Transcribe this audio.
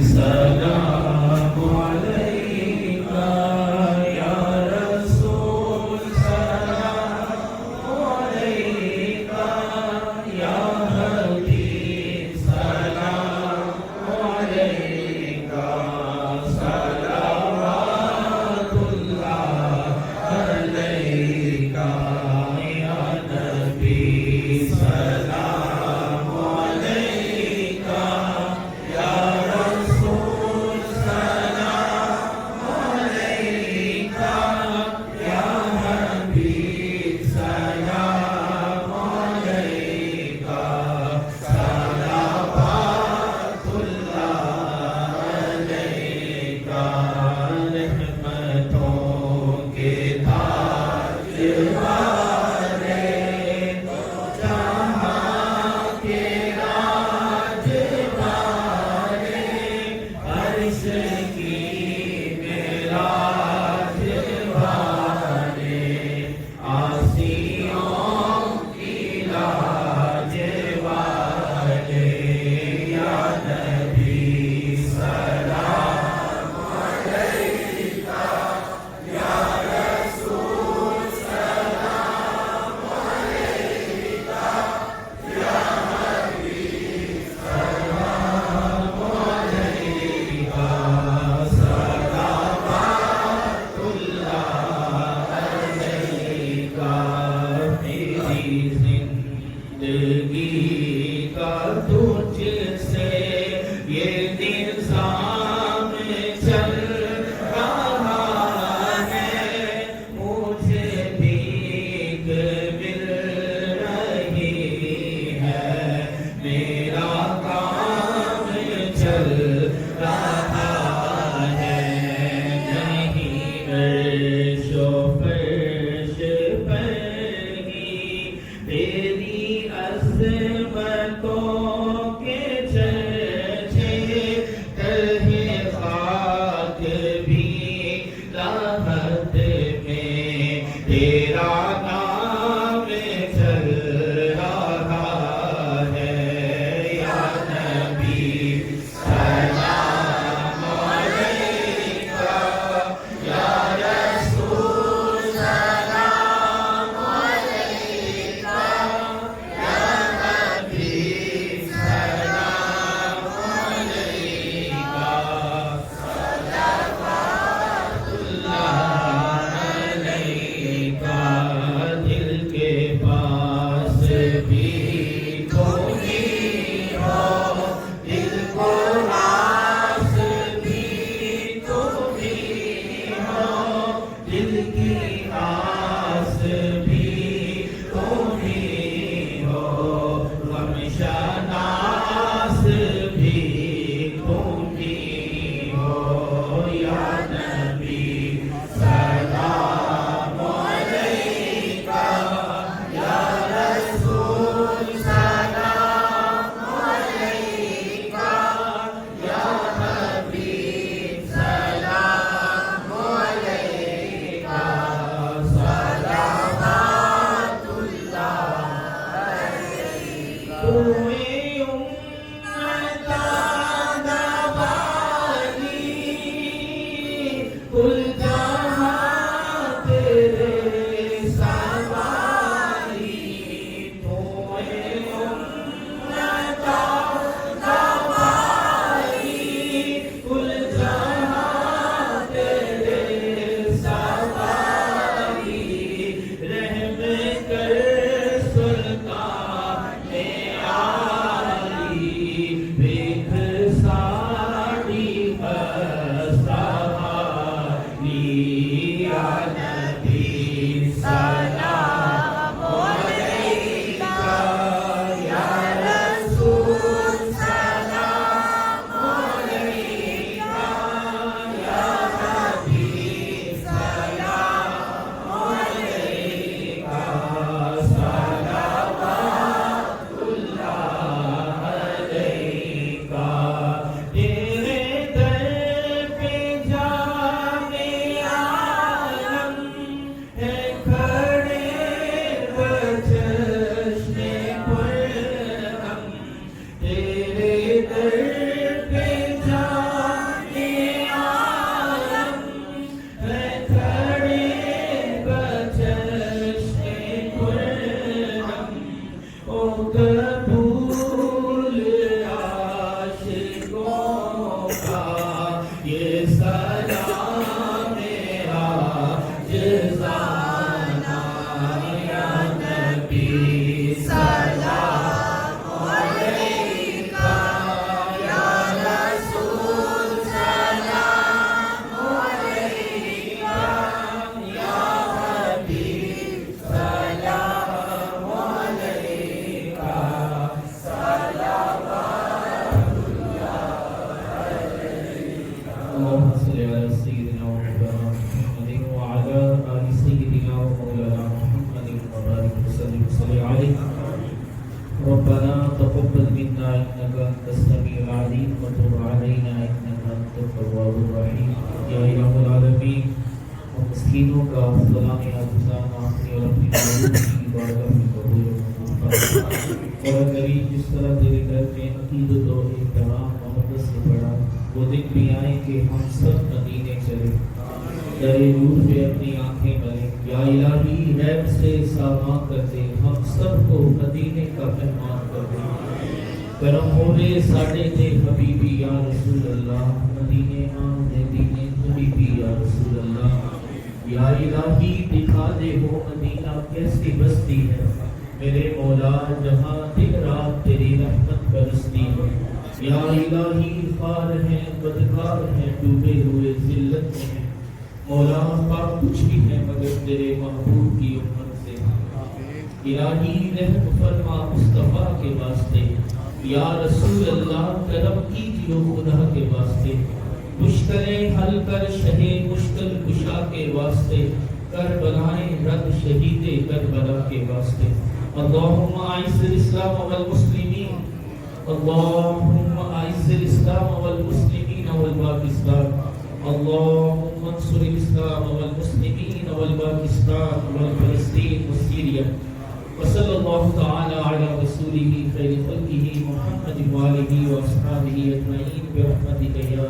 सलाम अलैका या रसूल सलाम अलैका या हबीब सलाम अलैका सलावतुल्लाह अलैका या नबी सलाम अलैका या रसूल सलाम अलैका अला सय्यिदिना व मौलाना मुहम्मदिन व अला आलि सय्यिदिना व मौलाना मुहम्मदिन व बारिक वसल्लिम अलैहि रब्बना तक़ब्बल मिन्ना इन्नका अंतस समीउल अलीम व तुब अलैना इन्नका अंतत तव्वाबुर रहीम। या इलाहुल आलमीन, हम मिस्कीनों का सलामी आज़ाना अपनी और अपनी मौलूद की बारगाह में कबूल और करीम, जिस तरह तेरे घर में अकीदत और इहतराम मोहब्बत से पढ़ा, वो दिन भी आए कि हम सब मदीने चले, दरे नूर पे अपनी आंखें मले। या इलाही, रैब से सामान कर दे, हम सबको मदीने का मेहमान कर दे। करम होवे साडे ते हबीबी या रसूल अल्लाह, मदीने आने दीने हबीबी या रसूल अल्लाह। या इलाही, दिखा दे वो मदीना कैसी बस्ती है मेरे मौला, जहाँ दिन रात तेरी रहमत बरसती है। या इलाही, खार हैं बदकार हैं डूबे हुए जिल्लत में हैं मौला, पाक कुछ भी है मगर तेरे महबूब की उम्मत से। इलाही, रहम फरमा मुस्तफा के वास्ते। या रसूल अल्लाह, करम कीजिए खुदा के वास्ते। मुश्किलें हल कर शहे मुश्किल कुशा के वास्ते, कर बनाए रद शहीदे करबला के वास्ते। अल्लाहुम्मा आइज़्ज़िल इस्लाम वल मुस्लिमीन, अल्लाहुम्मा आइज़्ज़िल इस्लाम वल मुस्लिमीन वल पाकिस्तान, अल्लाहुम्मा अंसुरिल इस्लाम वल मुस्लिमीन वल पाकिस्तान वल फलस्तीन व सीरिया। व सल्लल्लाहु तआला अला रसूलिही खैरि खल्किही मुहम्मद व आलिही व अस्हाबिही अजमईन बिरहमतिका या